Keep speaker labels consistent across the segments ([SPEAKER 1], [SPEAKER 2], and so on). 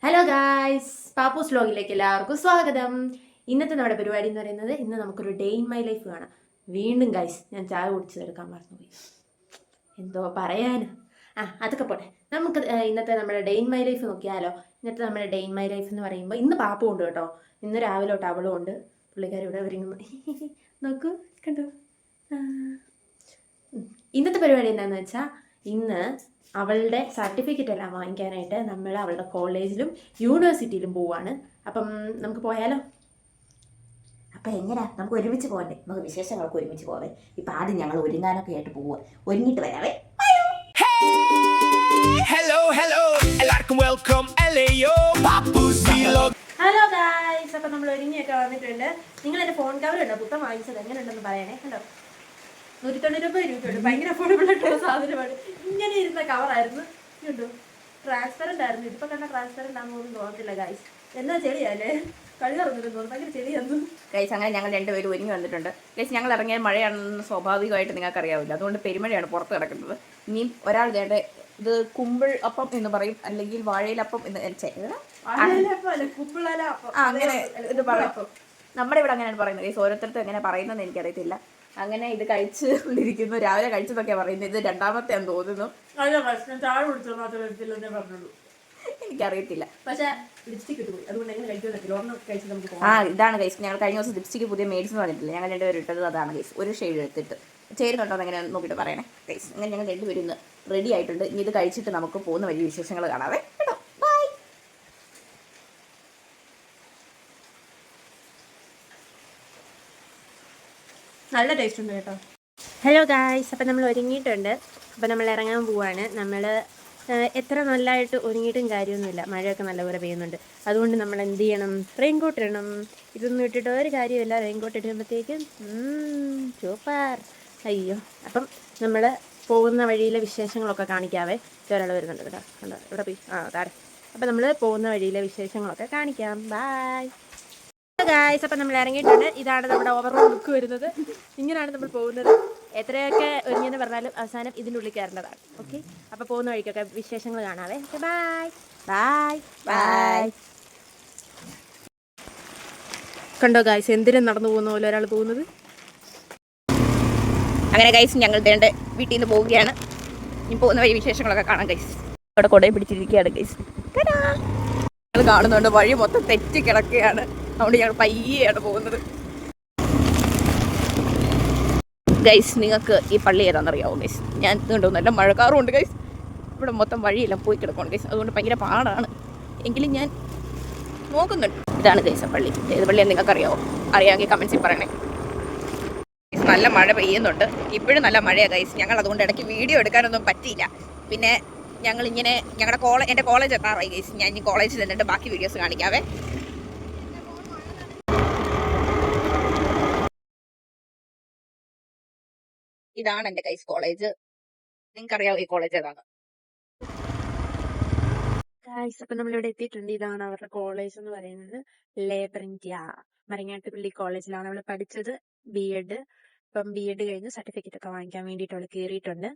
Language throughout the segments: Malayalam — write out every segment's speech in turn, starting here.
[SPEAKER 1] ഹലോ ഗായ്സ്, പാപ്പൂസ് വ്ലോഗിലേക്ക് എല്ലാവർക്കും സ്വാഗതം. ഇന്നത്തെ നമ്മുടെ പരിപാടി എന്ന് പറയുന്നത് ഇന്ന് നമുക്കൊരു ഡേ ഇൻ മൈ ലൈഫ് കാണാം. വീണ്ടും ഗായ്സ് ഞാൻ ചായ കുടിച്ചെടുക്കാൻ മറന്നുപോയി. എന്തോ പറയാൻ അതൊക്കെ പോട്ടെ. നമുക്ക് ഇന്നത്തെ നമ്മുടെ ഡേ ഇൻ മൈ ലൈഫ് നോക്കിയാലോ. ഇന്നത്തെ നമ്മുടെ ഡേ ഇൻ മൈ ലൈഫ് എന്ന് പറയുമ്പോൾ ഇന്ന് പാപ്പും ഉണ്ട് കേട്ടോ. ഇന്ന് രാവിലെ തൊട്ട് അവളും ഉണ്ട്. പുള്ളിക്കാരി ഇവിടെ ഒരുങ്ങുന്നു. നോക്കൂ, കണ്ടു. ഇന്നത്തെ പരിപാടി എന്താണെന്ന് വെച്ചാൽ ഇന്ന് അവളുടെ സർട്ടിഫിക്കറ്റ് എല്ലാം വാങ്ങിക്കാനായിട്ട് നമ്മൾ അവളുടെ കോളേജിലും യൂണിവേഴ്സിറ്റിയിലും പോവാണ്. അപ്പം നമുക്ക് പോയാലോ?
[SPEAKER 2] അപ്പം എങ്ങനെയാ, നമുക്ക് ഒരുമിച്ച് പോകണ്ടേ? നമുക്ക് വിശേഷങ്ങൾക്ക് ഒരുമിച്ച് പോവേ. ഇപ്പം ആദ്യം ഞങ്ങൾ ഒരുങ്ങാനൊക്കെ ആയിട്ട് പോവുക. ഒരുങ്ങിയിട്ട് വരാവേ.
[SPEAKER 1] ഹലോ ഗായ്സ്, അപ്പം നമ്മൾ ഒരുങ്ങിയൊക്കെ വന്നിട്ടുണ്ട്. നിങ്ങൾ എൻ്റെ ഫോൺ കവർ ഉണ്ടോ പുത്തം വാങ്ങിച്ചത് എങ്ങനെയുണ്ടെന്ന് പറയണേ. ഹലോ, 190 രൂപയുണ്ട്. ഭയങ്കര അഫോർഡബിൾ ആയിട്ടുള്ള സാധനമാണ്. ഇങ്ങനെ ഇരുന്ന കവറായിരുന്നു. ഇതുണ്ടോ, ട്രാൻസ്പെറന്റ് ആയിരുന്നു. ഇതിപ്പോൾ കണ്ട ട്രാൻസ്പെറന്റ് ആണെന്നൊന്നും തോന്നത്തില്ല ഗൈസ്. എന്നാ ചെളിയല്ലേ, കഴുകറന്നില്ലെന്ന് തോന്നുന്നു. ഭയങ്കര ചെളിയായിരുന്നു
[SPEAKER 3] ഗൈസ്. അങ്ങനെ ഞങ്ങൾ രണ്ടുപേരും ഒരുങ്ങി വന്നിട്ടുണ്ട് ഗൈസ്. ഞങ്ങൾ ഇറങ്ങിയ മഴയാണെന്ന് സ്വാഭാവികമായിട്ട് നിങ്ങൾക്ക് അറിയാവില്ല. അതുകൊണ്ട് പെരുമഴയാണ് പുറത്ത് കിടക്കുന്നത്. ഇനിയും ഒരാൾ വേണ്ട ഇത് കുമ്പിൾ അപ്പം എന്ന് പറയും, അല്ലെങ്കിൽ വാഴയിലപ്പം എന്ന് അങ്ങനെ ഇത് പറയും. നമ്മുടെ ഇവിടെ അങ്ങനെയാണ് പറയുന്നത് ഗൈസ്. ഓരോരുത്തർക്കും എങ്ങനെ പറയുന്നതെന്ന് എനിക്കറിയത്തില്ല. അങ്ങനെ ഇത് കഴിച്ചു കൊണ്ടിരിക്കുന്നു. രാവിലെ കഴിച്ചതൊക്കെ പറയുന്നത്. ഇത് രണ്ടാമത്തെ എന്ന് തോന്നുന്നു. എനിക്കറിയത്തില്ല. ഇതാണ് ഗൈസ്. ഞങ്ങൾ കഴിഞ്ഞ ദിവസം ലിപ്സ്റ്റിക്ക് പുതിയ മേടിച്ച് പറഞ്ഞിട്ടില്ല. ഞങ്ങൾ രണ്ടുപേരും ഇട്ടത് അതാണ് ഗൈസ്. ഒരു ഷെയ്ഡ് എടുത്തിട്ട് ചേരുന്നുണ്ടോ എന്ന് എങ്ങനെ നോക്കിയിട്ട് പറയണേ ഗൈസ്. അങ്ങനെ ഞങ്ങൾ രണ്ടുപേരും ഇന്ന് റെഡി ആയിട്ടുണ്ട്. ഇനി ഇത് കഴിച്ചിട്ട് നമുക്ക് പോകുന്ന വഴി വിശേഷങ്ങൾ കാണാവേ കേട്ടോ. ബൈ.
[SPEAKER 1] നല്ല ടേസ്റ്റ് ഉണ്ട് കേട്ടോ. ഹലോ ഗായ്സ്, അപ്പം നമ്മൾ ഒരുങ്ങിയിട്ടുണ്ട്. അപ്പം നമ്മൾ ഇറങ്ങാൻ പോവാണ്. നമ്മൾ എത്ര നല്ലതായിട്ട് ഒരുങ്ങിയിട്ടും കാര്യമൊന്നുമില്ല. മഴയൊക്കെ നല്ലപോലെ പെയ്യുന്നുണ്ട്. അതുകൊണ്ട് നമ്മൾ എന്ത് ചെയ്യണം? റെയിൻകോട്ട് ഇടണം. ഇതൊന്നും ഇട്ടിട്ട് ഒരു കാര്യമില്ല. റെയിൻകോട്ട് ഇടുമ്പോഴത്തേക്കും സൂപ്പർ. അയ്യോ, അപ്പം നമ്മൾ പോകുന്ന വഴിയിലെ വിശേഷങ്ങളൊക്കെ കാണിക്കാവേ. ഒരാൾ വരുന്നുണ്ട് കേട്ടോ. കണ്ടോ, ഇവിടെ പോയി താരെ. അപ്പം നമ്മൾ പോകുന്ന വഴിയിലെ വിശേഷങ്ങളൊക്കെ കാണിക്കാം. Bye guys. അപ്പം നമ്മൾ ഇറങ്ങിയിട്ടുണ്ട്. ഇതാണ് നമ്മുടെ ഓവറോൾ ലുക്ക് വരുന്നത്. ഇങ്ങനെയാണ് നമ്മൾ പോകുന്നത്. എത്രയൊക്കെ ഒരുങ്ങിയെന്ന് പറഞ്ഞാലും അവസാനം ഇതിൻ്റെ ഉള്ളിൽ കയറേണ്ടതാണ്. ഓക്കെ, അപ്പോൾ പോകുന്ന വഴിക്കൊക്കെ വിശേഷങ്ങൾ കാണാവേ. Bye bye bye. കണ്ടോ ഗായ്സ്, എന്തിനും നടന്നു പോകുന്ന പോലെ ഒരാൾ പോകുന്നത്.
[SPEAKER 3] അങ്ങനെ ഗൈസ് ഞങ്ങൾ ദേണ്ട വീട്ടിൽ നിന്ന് പോവുകയാണ്. ഇനി പോകുന്ന വഴി വിശേഷങ്ങളൊക്കെ കാണാം ഗൈസ്. അവിടെ കൊടയും പിടിച്ചിരിക്കുകയാണ് ഗൈസ്. ഞങ്ങൾ കാണുന്നുണ്ട് വഴി മൊത്തം തെറ്റി കിടക്കുകയാണ്. അതുകൊണ്ട് ഞങ്ങൾ പയ്യെയാണ് പോകുന്നത് ഗൈസ്. നിങ്ങൾക്ക് ഈ പള്ളി ഏതാണെന്നറിയാമോ ഗൈസ്? ഞാൻ കണ്ടു നല്ല മഴക്കാറുമുണ്ട് ഗൈസ്. ഇവിടെ മൊത്തം വഴിയെല്ലാം പോയി കിടക്കുകയാണ് ഗൈസ്. അതുകൊണ്ട് ഭയങ്കര പാടാണ്. എങ്കിലും ഞാൻ നോക്കുന്നുണ്ട്. ഇതാണ് ഗൈസ് പള്ളി. ഏത് പള്ളിയാണ് നിങ്ങൾക്കറിയാമോ? അറിയാമെങ്കിൽ കമൻസിൽ പറയണേ. നല്ല മഴ പെയ്യുന്നുണ്ട്. ഇപ്പോഴും നല്ല മഴയാണ് ഗൈസ്. ഞങ്ങൾ അതുകൊണ്ട് ഇടയ്ക്ക് വീഡിയോ എടുക്കാനൊന്നും പറ്റിയില്ല. പിന്നെ ഞങ്ങളിങ്ങനെ എൻ്റെ കോളേജ് എത്താറായി ഗൈസ്. ഞാൻ ഇനി കോളേജിൽ നിന്നിട്ട് ബാക്കി വീഡിയോസ് കാണിക്കാവേ. ഇതാണ് എൻ്റെ ഗൈസ് കോളേജ്. നിങ്ങൾക്കറിയാവോ ഈ കോളേജ് ഏതാണ്?
[SPEAKER 1] അപ്പം നമ്മളിവിടെ എത്തിയിട്ടുണ്ട്. ഇതാണ് അവരുടെ കോളേജ് എന്ന് പറയുന്നത്. ലേബർ ഇന്ത്യ മരങ്ങാട്ടുപള്ളി കോളേജിലാണ് അവൾ പഠിച്ചത്. BEd. ഇപ്പം BEd കഴിഞ്ഞ് സർട്ടിഫിക്കറ്റ് ഒക്കെ വാങ്ങിക്കാൻ വേണ്ടിയിട്ട് അവൾ കയറിയിട്ടുണ്ട്.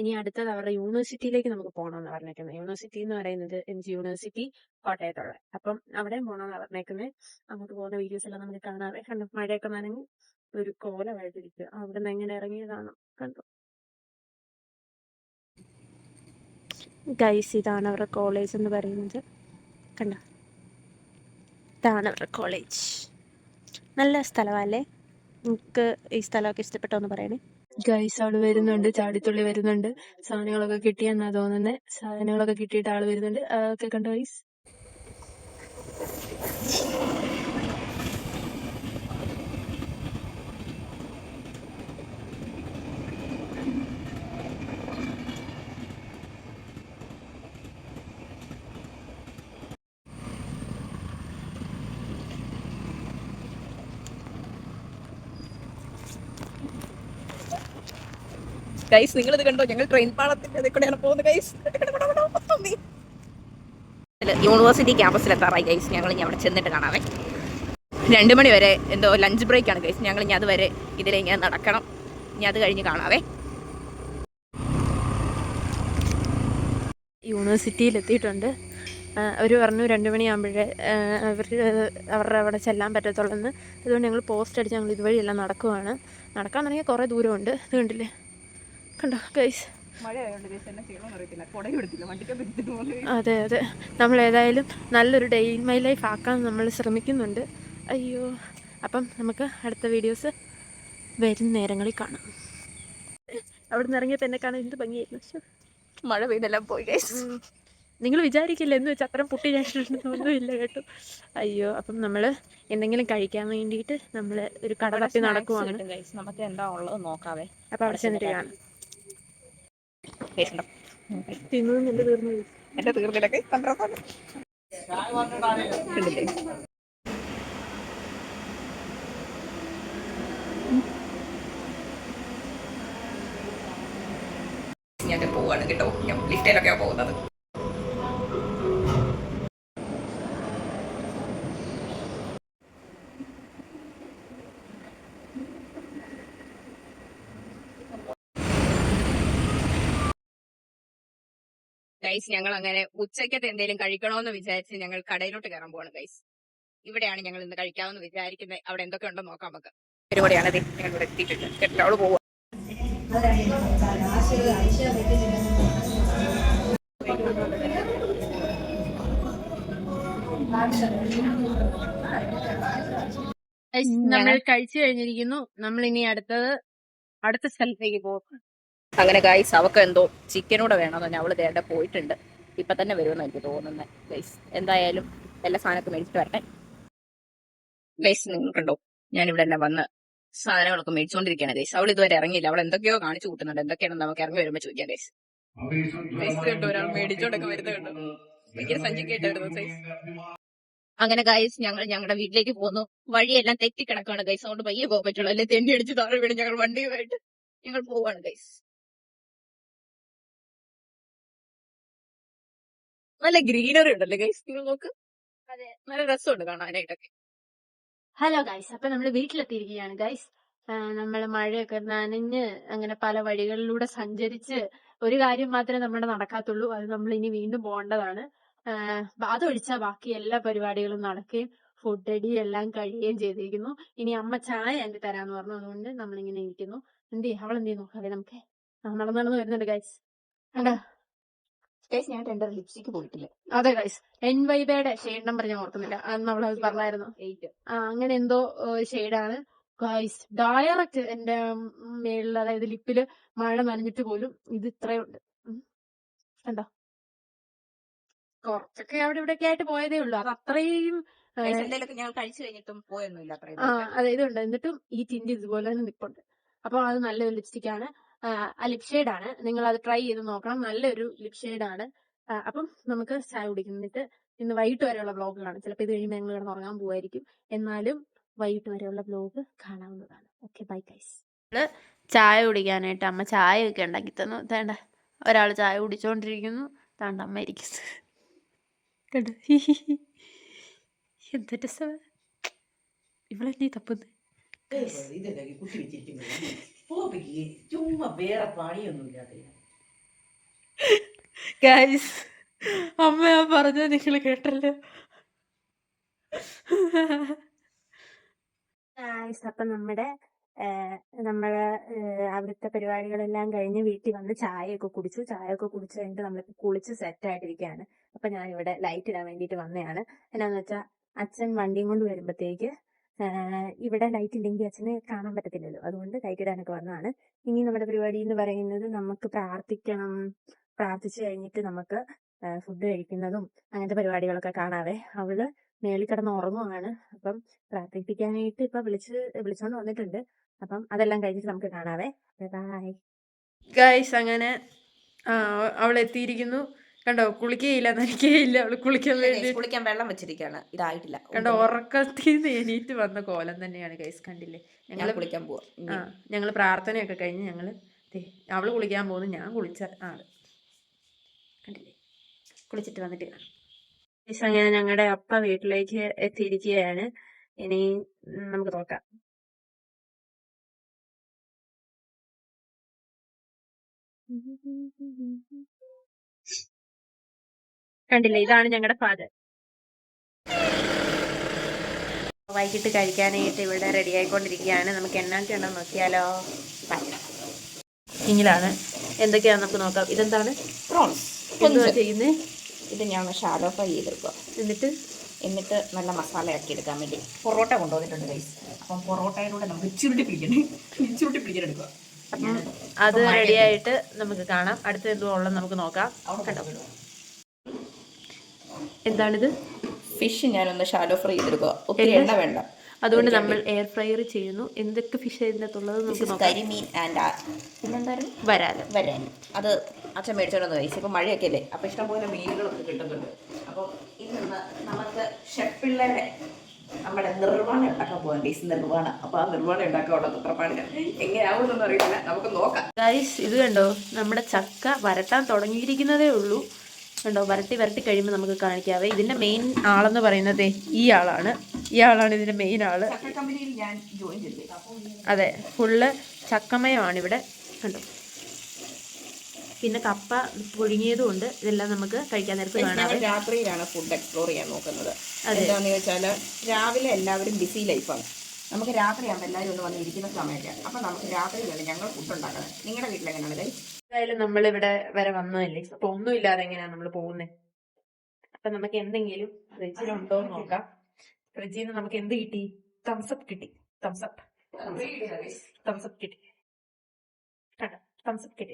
[SPEAKER 1] ഇനി അടുത്തത് അവരുടെ യൂണിവേഴ്സിറ്റിയിലേക്ക് നമുക്ക് പോകണമെന്ന് പറഞ്ഞേക്കുന്നത്. യൂണിവേഴ്സിറ്റി എന്ന് പറയുന്നത് MG യൂണിവേഴ്സിറ്റി കോട്ടയത്തുള്ള. അപ്പം അവിടെ പോകണമെന്ന് പറഞ്ഞേക്കുന്നത്. അങ്ങോട്ട് പോകുന്ന വീഡിയോസ് എല്ലാം നമുക്ക് കാണാതെ. കണ്ടു, മഴയൊക്കെ നനഞ്ഞ് ഒരു കോലമായിട്ടിരിക്കുക. അവിടെ നിന്ന് എങ്ങനെ ഇറങ്ങിയതാണ് കണ്ടു ഗൈസ്. ഇതാണ് അവരുടെ കോളേജ് എന്ന് പറയുന്നത്. കണ്ടോ, ഇതാണ് അവരുടെ കോളേജ്. നല്ല സ്ഥലമല്ലേ? നിങ്ങൾക്ക് ഈ സ്ഥലമൊക്കെ ഇഷ്ടപ്പെട്ടോ എന്ന് പറയണേ ഗൈസ്. അവള് വരുന്നുണ്ട്, ചാടിത്തുള്ളി വരുന്നുണ്ട്. സാധനങ്ങളൊക്കെ കിട്ടിയെന്നാ തോന്നുന്നത്. സാധനങ്ങളൊക്കെ കിട്ടിയിട്ട് ആള് വരുന്നുണ്ട്. ഒക്കെ കണ്ടോ ഗൈസ്.
[SPEAKER 3] ഗൈസ് നിങ്ങളിത് കണ്ടോ? ഞങ്ങൾ ട്രെയിൻ പാളത്തിന്റെ കൂടെയാണ് പോകുന്നത് ഗൈസ്. യൂണിവേഴ്സിറ്റി ക്യാമ്പസിൽ എത്താറായി ഗൈസ്. ഞങ്ങൾ ഇനി അവിടെ ചെന്നിട്ട് കാണാവേ. 2 മണി വരെ എന്തോ ലഞ്ച് ബ്രേക്കാണ് ഗൈസ്. ഞങ്ങൾ ഇനി അതുവരെ ഇതിലിങ്ങനെ നടക്കണം. ഇനി അത് കഴിഞ്ഞ് കാണാവേ.
[SPEAKER 1] യൂണിവേഴ്സിറ്റിയിൽ എത്തിയിട്ടുണ്ട്. അവർ പറഞ്ഞു 2 മണിയാകുമ്പോഴേ അവരുടെ അവിടെ ചെല്ലാൻ പറ്റത്തുള്ളെന്ന്. അതുകൊണ്ട് ഞങ്ങൾ പോസ്റ്റ് അടിച്ച് ഞങ്ങൾ ഇതുവഴിയെല്ലാം നടക്കുവാണ്. നടക്കാൻ തുടങ്ങിയ കുറേ ദൂരമുണ്ട്. ഇത് കണ്ടില്ലേ, കണ്ടോ ഗൈസ്? അതെ അതെ, നമ്മൾ ഏതായാലും നല്ലൊരു ഡേ ഇൻ മൈ ലൈഫ് ആക്കാൻ നമ്മൾ ശ്രമിക്കുന്നുണ്ട്. അയ്യോ, അപ്പം നമുക്ക് അടുത്ത വീഡിയോസ് വരും നേരങ്ങളിൽ കാണാം. അവിടെ നിന്ന് ഇറങ്ങിയപ്പോൾ എന്നെ കാണാൻ എന്ത് ഭംഗിയായിരുന്നു.
[SPEAKER 3] മഴ പെയ്തെല്ലാം പോയി ഗൈസ്.
[SPEAKER 1] നിങ്ങൾ വിചാരിക്കില്ല എന്ന് വെച്ചാൽ അത്രയും പൊട്ടി ഒന്നുമില്ല കേട്ടോ. അയ്യോ, അപ്പം നമ്മൾ എന്തെങ്കിലും കഴിക്കാൻ വേണ്ടിയിട്ട് നമ്മൾ ഒരു കട തപ്പി നടക്കുവാണ്.
[SPEAKER 3] നമുക്ക് എന്താ ഉള്ളത് നോക്കാവേ.
[SPEAKER 1] അപ്പം അവിടെ ചെന്നിട്ട് കാണാം.
[SPEAKER 3] ഗൈസ്
[SPEAKER 1] തിന്നു എൻ്റെ തീർന്നു.
[SPEAKER 3] എന്റെ തീർന്നിട്ടൊക്കെ ഞാൻ പോവാണ് കേട്ടോ. ഞാൻ ലിഫ്റ്റിലൊക്കെയാണ് പോകുന്നത്. ഗൈസ്, ഞങ്ങൾ അങ്ങനെ ഉച്ചക്കത്തെ എന്തെങ്കിലും കഴിക്കണമെന്ന് വിചാരിച്ച് ഞങ്ങൾ കടയിലോട്ട് കയറാൻ പോവാണ് ഗൈസ്. ഇവിടെയാണ് ഞങ്ങൾ ഇന്ന് കഴിക്കാമെന്ന് വിചാരിക്കുന്നത്. അവിടെ എന്തൊക്കെ ഉണ്ടോ നോക്കാം നമുക്ക്. പരിപാടിയാണ് ഞങ്ങൾ ഇവിടെ എത്തിയിട്ടുണ്ട്. കേട്ടോ പോവാ.
[SPEAKER 1] നമ്മൾ കഴിച്ചു കഴിഞ്ഞിരിക്കുന്നു. നമ്മൾ ഇനി അടുത്ത സ്ഥലത്തേക്ക് പോകും.
[SPEAKER 3] അങ്ങനെ ഗൈസ്, അവക്ക് എന്തോ ചിക്കനൂടെ വേണമെന്ന് പറഞ്ഞാൽ അവള് ദേണ്ട പോയിട്ടുണ്ട്. ഇപ്പൊ തന്നെ വരുമെന്ന് എനിക്ക് തോന്നുന്നത് ഗൈസ്. എന്തായാലും എല്ലാ സാധനമൊക്കെ മേടിച്ചിട്ട് വരട്ടെ ഗൈസ്. നിങ്ങൾക്കുണ്ടോ, ഞാൻ ഇവിടെ തന്നെ വന്ന് സാധനങ്ങളൊക്കെ മേടിച്ചുകൊണ്ടിരിക്കുകയാണ് ഗൈസ്. അവൾ ഇതുവരെ ഇറങ്ങിയില്ല. അവൾ എന്തൊക്കെയോ കാണിച്ചു കൂട്ടുന്നുണ്ട്. എന്തൊക്കെയാണെന്ന് നമുക്ക് ഇറങ്ങി വരുമ്പോൾ ചോദിക്കാം ഗൈസ്. ഗൈസ് കണ്ടോ, ഒരാൾ മേടിച്ചോണ്ടൊക്കെ വരുന്നുണ്ടോ, ഭയങ്കര സഞ്ചിക്കായിട്ടായിരുന്നു ഗൈസ്. അങ്ങനെ ഗൈസ്, ഞങ്ങൾ ഞങ്ങളുടെ വീട്ടിലേക്ക് പോകുന്നു. വഴിയെല്ലാം തെറ്റിക്കിടക്കാണ് ഗൈസ്. അതുകൊണ്ട് പയ്യെ പോകാൻ പറ്റുള്ളൂ, അല്ലെ തെന്നി അടിച്ച് താഴെ വീട്. ഞങ്ങൾ വണ്ടിയുമായിട്ട് ഞങ്ങൾ പോവാണ് ഗൈസ്. നല്ല ഗ്രീനറി ഉണ്ടല്ലേ ഗൈസ്, നിങ്ങൾ നോക്ക്. അതെ, നല്ല രസമുണ്ട് കാണാനായിട്ടൊക്കെ.
[SPEAKER 1] ഹലോ ഗൈസ്, അപ്പൊ നമ്മൾ വീട്ടിലെത്തിയിരിക്കുകയാണ് ഗൈസ്. നമ്മൾ മഴയൊക്കെ നനഞ്ഞ് അങ്ങനെ പല വഴികളിലൂടെ സഞ്ചരിച്ച് ഒരു കാര്യം മാത്രമേ നമ്മുടെ നടക്കാത്തുള്ളൂ. അത് നമ്മൾ ഇനി വീണ്ടും പോകേണ്ടതാണ്. അതൊഴിച്ചാൽ ബാക്കി എല്ലാ പരിപാടികളും നടക്കുകയും ഫുഡ് അടി എല്ലാം കഴിയുകയും ചെയ്തിരിക്കുന്നു. ഇനി അമ്മ ചായ എന്ത് തരാന്ന് പറഞ്ഞു. അതുകൊണ്ട് നമ്മളിങ്ങനെ ഇരിക്കുന്നു. അവളെന്ത് നോക്കാതെ നമുക്ക് നടന്നു വരുന്നുണ്ട് ഗൈസ്. കണ്ടോ
[SPEAKER 3] ഗൈസ്, ഞാൻ എന്റെ ലിപ്സ്റ്റിക്ക് പോയിട്ടില്ല.
[SPEAKER 1] അതെ ഗൈസ്, എൻവൈബയുടെ ഷെയ്ഡ് നമ്പർ ഞാൻ ഓർക്കുന്നില്ല, അന്ന് അവളത് പറഞ്ഞായിരുന്നു. അങ്ങനെ എന്തോ ഷെയ്ഡാണ് ഗൈസ്. ഡയറക്റ്റ് എന്റെ മേളിൽ, അതായത് ലിപ്പില് മഴ നനഞ്ഞിട്ട് പോലും ഇത് ഇത്രയുണ്ട്. കണ്ടോ, കുറച്ചൊക്കെ അവിടെ ഇവിടെയൊക്കെ ആയിട്ട് പോയതേ ഉള്ളൂ. അത് അത്രയും
[SPEAKER 3] ഞങ്ങൾ കഴിച്ചു കഴിഞ്ഞിട്ടും പോയൊന്നുമില്ല.
[SPEAKER 1] അതെ, ഇതുണ്ട്. എന്നിട്ടും ഈ ടിന്റ് ഇതുപോലെ തന്നെ നിൽപ്പുണ്ട്. അപ്പൊ അത് നല്ലൊരു ലിപ്സ്റ്റിക് ആണ്. ആ ലിപ് ഷെയ്ഡാണ്, നിങ്ങൾ അത് ട്രൈ ചെയ്ത് നോക്കണം. നല്ലൊരു ലിപ് ഷെയ്ഡാണ്. അപ്പം നമുക്ക് ചായ കുടിക്കുന്നിട്ട് ഇന്ന് വൈകിട്ട് വരെയുള്ള വ്ലോഗ് കാണാം. ചിലപ്പോൾ ഇത് കഴിയുമ്പോൾ ഞങ്ങൾ കിടന്ന് ഉറങ്ങാൻ പോവായിരിക്കും. എന്നാലും വൈകിട്ട് വരെയുള്ള വ്ലോഗ് കാണാവുന്നതാണ്. Okay, bye guys. ചായ കുടിക്കാനായിട്ട് അമ്മ ചായ ഒക്കെ ഉണ്ടാക്കി തന്നു. തേണ്ട ഒരാൾ ചായ കുടിച്ചോണ്ടിരിക്കുന്നു. താണ്ട അമ്മ ഇരിക്കുന്നു. കണ്ടോ, എന്ത് രസം. ഇവളെന്നെ തപ്പുന്നു. ഗൈസ്, അമ്മ പറഞ്ഞ നിങ്ങൾ കേട്ടല്ലോ. അപ്പൊ നമ്മള് അവിടുത്തെ പരിപാടികളെല്ലാം കഴിഞ്ഞ് വീട്ടിൽ വന്ന് ചായയൊക്കെ കുടിച്ചു കഴിഞ്ഞിട്ട് നമ്മളിപ്പോ കുളിച്ച് സെറ്റ് ആയിട്ടിരിക്കുകയാണ്. അപ്പൊ ഞാൻ ഇവിടെ ലൈറ്റ് ഇടാൻ വേണ്ടിയിട്ട് വന്നതാണ്. എന്നാന്ന് വെച്ചാൽ അച്ഛൻ വണ്ടിയും കൊണ്ട് വരുമ്പോഴത്തേക്ക് ഇവിടെ ലൈറ്റ് ഇല്ലെങ്കിൽ അച്ഛന് കാണാൻ പറ്റത്തില്ലല്ലോ. അതുകൊണ്ട് ലൈറ്റ് ഇടാനൊക്കെ വന്നതാണ്. ഇനി നമ്മുടെ പരിപാടി എന്ന് പറയുന്നത് നമുക്ക് പ്രാർത്ഥിക്കണം. പ്രാർത്ഥിച്ചു കഴിഞ്ഞിട്ട് നമുക്ക് ഫുഡ് കഴിക്കുന്നതും അങ്ങനത്തെ പരിപാടികളൊക്കെ കാണാവേ. അവള് മേളിൽ കിടന്ന് ഉറങ്ങുവാണ്. അപ്പം പ്രാർത്ഥിപ്പിക്കാനായിട്ട് ഇപ്പൊ വിളിച്ചോണ്ട് വന്നിട്ടുണ്ട്. അപ്പം അതെല്ലാം കഴിഞ്ഞിട്ട് നമുക്ക് കാണാവേ. Bye guys. അങ്ങനെ അവൾ എത്തിയിരിക്കുന്നു. കണ്ടോ, കുളിക്കുകയില്ല, നനയ്ക്കുകയില്ല. അവള് കുളിക്കാൻ
[SPEAKER 3] വെള്ളം വെച്ചിരിക്കുകയാണ്. ഇതായിട്ടില്ല.
[SPEAKER 1] കണ്ടോ, ഉറക്കത്തിൽ നിന്ന് എണീറ്റ് വന്ന കോലം തന്നെയാണ് ഗൈസ്. കണ്ടില്ലേ, ഞങ്ങൾ
[SPEAKER 3] കുളിക്കാൻ പോവാ.
[SPEAKER 1] ഞങ്ങൾ പ്രാർത്ഥനയൊക്കെ കഴിഞ്ഞ് അവള് കുളിക്കാൻ പോകുന്നു. ഞാൻ കുളിച്ച ആള് കണ്ടില്ലേ, കുളിച്ചിട്ട് വന്നിട്ട് കാണാം. അങ്ങനെ ഞങ്ങളുടെ അപ്പ വീട്ടിലേക്ക് എത്തിയിരിക്കുകയാണ്. ഇനി നമുക്ക് നോക്കാം. കണ്ടില്ലേ, ഇതാണ് ഞങ്ങളുടെ ഫാദർ. വൈകിട്ട് കഴിക്കാനായിട്ട് ഇവിടെ റെഡി ആയിക്കൊണ്ടിരിക്കുകയാണ്. നമുക്ക് എന്നാക്കി ഉണ്ടോ നോക്കിയാലോ. ഇങ്ങനെയാണ് എന്തൊക്കെയാന്ന് നമുക്ക് നോക്കാം. ഇതെന്താണ്?
[SPEAKER 3] പ്രോൺസ്.
[SPEAKER 1] എന്തുവാ ചെയ്യുന്നത്?
[SPEAKER 3] ഇത് ഞാൻ ഷാലോ ഫ്രൈ ചെയ്തെടുക്കുക. എന്നിട്ട് നല്ല മസാല ആക്കി എടുക്കാൻ വേണ്ടി പൊറോട്ട കൊണ്ടുവന്നിട്ടുണ്ട് ഗൈസ്. അപ്പം പൊറോട്ടയിലൂടെ നമുക്ക് ചുരുട്ടി പിടിക്കാൻ എടുക്കുക.
[SPEAKER 1] അപ്പം അത് റെഡി ആയിട്ട് നമുക്ക് കാണാം. അടുത്ത എന്തോ ഉള്ളത് നമുക്ക് നോക്കാം. എന്താണിത്?
[SPEAKER 3] ഫിഷ് ഞാനൊന്ന് ഷാലോ ഫ്രൈ ചെയ്തെടുക്കുക. ഒത്തിരി എണ്ണ വേണ്ട,
[SPEAKER 1] അതുകൊണ്ട് നമ്മൾ എയർ ഫ്രയർ ചെയ്യുന്നു. എന്തൊക്കെ ഫിഷ് ഇതിനകത്തുള്ളത് നമുക്ക് നോക്കാം.
[SPEAKER 3] കരിമീൻ ആൻഡ് പിന്നെന്തായാലും
[SPEAKER 1] വരാൻ
[SPEAKER 3] അത് അച്ഛൻ മേടിച്ചോണ്ടെന്ന് കഴിച്ചു. ഇപ്പം മഴയൊക്കെ അല്ലേ, അപ്പം ഇഷ്ടംപോലെ മീനുകളൊക്കെ കിട്ടുന്നുണ്ട്. അപ്പം ഇന്ന് നമുക്ക് ഷെഫിള്ളയുടെ നമ്മുടെ നിർവ്വാണം ഉണ്ടാക്കാൻ പോകാൻ ഗൈസ്. നിർവ്വാണം. അപ്പോൾ ആ നിർവ്വാണം ഉണ്ടാക്കാനുള്ള തത്രപ്പാടില്ല. എങ്ങനെയാവുമെന്നൊന്നും അറിയില്ല, നമുക്ക് നോക്കാം.
[SPEAKER 1] ഗൈസ് ഇത് കണ്ടോ, നമ്മുടെ ചക്ക വരട്ടാൻ തുടങ്ങിയിരിക്കുന്നതേ ഉള്ളൂ. കണ്ടോ, വരട്ടി കഴിയുമ്പോൾ നമുക്ക് കാണിക്കാവേ. ഇതിൻ്റെ മെയിൻ ആളെന്ന് പറയുന്നത് ഇയാളാണ് ഇതിൻ്റെ മെയിൻ ആള്.
[SPEAKER 3] കമ്പനിയിൽ ഞാൻ ജോയിൻ ചെയ്തു.
[SPEAKER 1] അതെ, ഫുള്ള് ചക്കമയമാണിവിടെ. കണ്ടോ, പിന്നെ കപ്പ പുഴുങ്ങിയതും ഉണ്ട്. ഇതെല്ലാം നമുക്ക് കഴിക്കാൻ നേരത്ത് കാണാം.
[SPEAKER 3] രാത്രിയിലാണ് ഫുഡ് എക്സ്പ്ലോർ ചെയ്യാൻ നോക്കുന്നത്. എന്താണെന്ന് ചോദിച്ചാൽ രാവിലെ എല്ലാവരും ബിസി ലൈഫാണ്. നമുക്ക് രാത്രിയാകുമ്പോൾ എല്ലാവരും ഒന്ന് വന്നിരിക്കുന്ന സമയമൊക്കെ. അപ്പം നമുക്ക് രാത്രിയിലല്ല ഞങ്ങൾ ഫുഡ് ഉണ്ടാക്കുന്നത്. നിങ്ങളുടെ വീട്ടിൽ എങ്ങനെയാണ്?
[SPEAKER 1] എന്തായാലും നമ്മളിവിടെ വരെ വന്നതല്ലേ, അപ്പൊ ഒന്നുമില്ലാതെ എങ്ങനെയാണ് നമ്മൾ പോകുന്നത്. അപ്പൊ നമുക്ക് എന്തെങ്കിലും ഫ്രിഡ്ജിലുണ്ടോ എന്ന് നോക്കാം. ഫ്രിഡ്ജിൽ നിന്ന് നമുക്ക് എന്ത് കിട്ടി? തംസപ്പ് കിട്ടി. തംസപ്പ് കിട്ടി.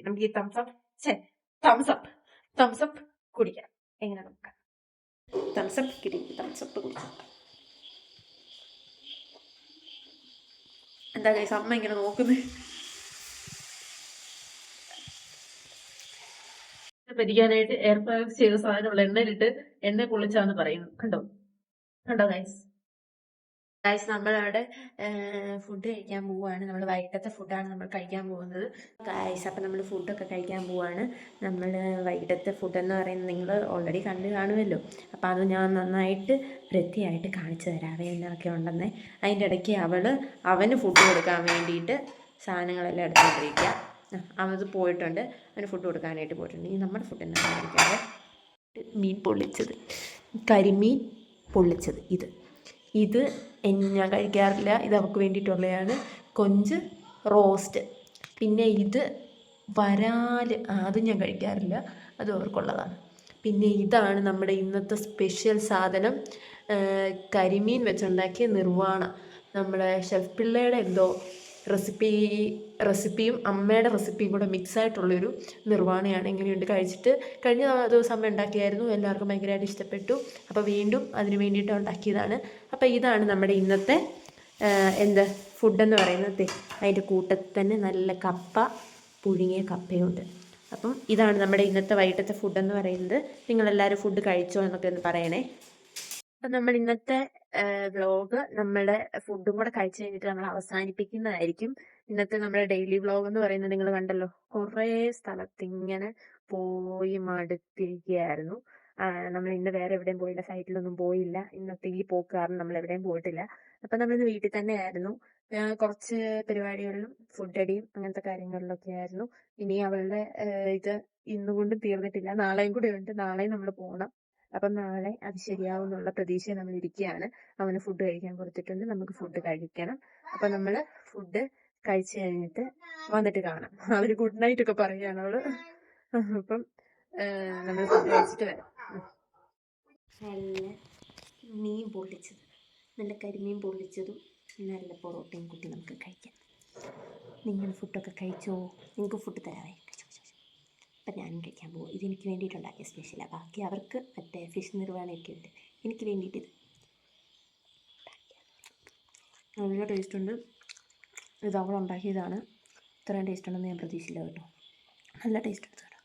[SPEAKER 1] നമുക്ക് ഈ തംസപ്പ് കുടിക്കാം. എങ്ങനെ നോക്കാം. തംസപ്പ് കിട്ടി, തംസപ്പ് കുടിക്കാം. എന്താ ഗൈസ് അമ്മ ഇങ്ങനെ നോക്കുന്നത്? പരിക്കാനായിട്ട് എയർ ഫ്രയർ ചെയ്ത സാധനമുള്ള എണ്ണയിലിട്ട് എണ്ണ പൊള്ളിച്ചാന്ന് പറയുന്നു. കണ്ടോ ഗൈസ് നമ്മളവിടെ ഫുഡ് കഴിക്കാൻ പോവുകയാണ്. നമ്മൾ വൈകിട്ടത്തെ ഫുഡാണ് നമ്മൾ കഴിക്കാൻ പോകുന്നത് ഗൈസ്. അപ്പം നമ്മൾ ഫുഡൊക്കെ കഴിക്കാൻ പോവുകയാണ്. നമ്മൾ വൈകിട്ടത്തെ ഫുഡെന്ന് പറയുന്നത് നിങ്ങൾ ഓൾറെഡി കണ്ടു കാണുമല്ലോ. അപ്പം അത് ഞാൻ നന്നായിട്ട് വൃത്തിയായിട്ട് കാണിച്ചു തരാവേ എന്നൊക്കെ ഉണ്ടെന്നേ. അതിൻ്റെ ഇടയ്ക്ക് അവന് ഫുഡ് കൊടുക്കാൻ വേണ്ടിയിട്ട് സാധനങ്ങളെല്ലാം എടുത്തുകൊണ്ടിരിക്കുക. അവത് പോയിട്ടുണ്ട്, അവന് ഫുഡ് കൊടുക്കാനായിട്ട് പോയിട്ടുണ്ട്. ഈ നമ്മുടെ ഫുഡ് എന്നാ കഴിക്കാതെ മീൻ പൊള്ളിച്ചത്, കരിമീൻ പൊള്ളിച്ചത്. ഇത് ഞാൻ കഴിക്കാറില്ല, ഇത് അവൾക്ക് വേണ്ടിയിട്ടുള്ളതാണ്. കൊഞ്ച് റോസ്റ്റ്. പിന്നെ ഇത് വരാൽ, അതും ഞാൻ കഴിക്കാറില്ല, അത് അവർക്കുള്ളതാണ്. പിന്നെ ഇതാണ് നമ്മുടെ ഇന്നത്തെ സ്പെഷ്യൽ സാധനം, കരിമീൻ വെച്ചുണ്ടാക്കിയ നിർവ്വാണം. നമ്മുടെ ഷെഫ് പിള്ളയുടെ എന്തോ റെസിപ്പിയും അമ്മയുടെ റെസിപ്പിയും കൂടെ മിക്സായിട്ടുള്ളൊരു നിർവ്വാണയാണ്. എങ്ങനെയുണ്ട്? കഴിച്ചിട്ട് കഴിഞ്ഞ ദിവസം അമ്മ ഉണ്ടാക്കിയായിരുന്നു, എല്ലാവർക്കും ഭയങ്കരമായിട്ട് ഇഷ്ടപ്പെട്ടു. അപ്പോൾ വീണ്ടും അതിന് വേണ്ടിയിട്ട് ഉണ്ടാക്കിയതാണ്. അപ്പോൾ ഇതാണ് നമ്മുടെ ഇന്നത്തെ ഫുഡെന്ന് പറയുന്നത്. അതിൻ്റെ കൂട്ടത്തിൽ തന്നെ നല്ല പുഴുങ്ങിയ കപ്പയുണ്ട്. അപ്പം ഇതാണ് നമ്മുടെ ഇന്നത്തെ വൈകിട്ടത്തെ ഫുഡെന്ന് പറയുന്നത്. നിങ്ങളെല്ലാവരും ഫുഡ് കഴിച്ചോ എന്നൊക്കെ ഒന്ന് പറയണേ. അപ്പം നമ്മൾ ഇന്നത്തെ വ്ലോഗ് നമ്മുടെ ഫുഡും കൂടെ കഴിച്ചു കഴിഞ്ഞിട്ട് നമ്മൾ അവസാനിപ്പിക്കുന്നതായിരിക്കും. ഇന്നത്തെ നമ്മുടെ ഡെയിലി വ്ലോഗ് എന്ന് പറയുന്നത് നിങ്ങൾ കണ്ടല്ലോ. കുറേ സ്ഥലത്ത് ഇങ്ങനെ പോയി മടുത്തിരിക്കുകയായിരുന്നു. നമ്മൾ ഇന്ന് വേറെ എവിടെയും പോയില്ല, സൈറ്റിലൊന്നും പോയില്ല. ഇന്നത്തെ ഈ പോക്ക് കാരണം നമ്മൾ എവിടെയും പോയിട്ടില്ല. അപ്പം നമ്മളിന്ന് വീട്ടിൽ തന്നെ ആയിരുന്നു. കുറച്ച് പരിപാടികളിലും ഫുഡടിയും അങ്ങനത്തെ കാര്യങ്ങളിലൊക്കെ ആയിരുന്നു. ഇനി അവളുടെ ഇത് ഇന്നുകൊണ്ടും തീർന്നിട്ടില്ല, നാളെയും കൂടെ ഉണ്ട്. നാളെയും നമ്മൾ പോകണം. അപ്പം നാളെ അത് ശരിയാവുന്നുള്ള പ്രതീക്ഷ നമ്മൾ ഇരിക്കുകയാണ്. അവന് ഫുഡ് കഴിക്കാൻ കൊടുത്തിട്ടുണ്ട്, നമുക്ക് ഫുഡ് കഴിക്കണം. അപ്പം നമ്മൾ ഫുഡ് കഴിച്ചു കഴിഞ്ഞിട്ട് വന്നിട്ട് കാണാം. അവര് ഗുഡ് നൈറ്റ് ഒക്കെ പറയുകയാണ് അവള്. അപ്പം നമ്മൾ ഫുഡ് കഴിച്ചിട്ട് വരാം. നല്ല മീൻ പൊള്ളിച്ചത്, നല്ല കരിമീൻ പൊള്ളിച്ചതും നല്ല പൊറോട്ടയും കൂട്ടി നമുക്ക് കഴിക്കാം. നിങ്ങൾ ഫുഡൊക്കെ കഴിച്ചോ? നിങ്ങൾക്ക് ഫുഡ് തരാവേ. അപ്പം ഞാനും കഴിക്കാൻ പോകും. ഇതെനിക്ക് വേണ്ടിയിട്ടുണ്ടാക്കിയ സ്പെഷ്യലാണ്. ബാക്കി അവർക്ക് മറ്റേ ഫിഷ് നിർവ്വാണമൊക്കെ ഉണ്ട്, എനിക്ക് വേണ്ടിയിട്ടിത്. നല്ല ടേസ്റ്റ് ഉണ്ട്. ഇത് അവൾ ഉണ്ടാക്കിയതാണ്. ഇത്രയും ടേസ്റ്റ് ഉണ്ടെന്ന് ഞാൻ പ്രതീക്ഷിച്ചില്ല കേട്ടോ. നല്ല ടേസ്റ്റ് ഉണ്ട് കേട്ടോ.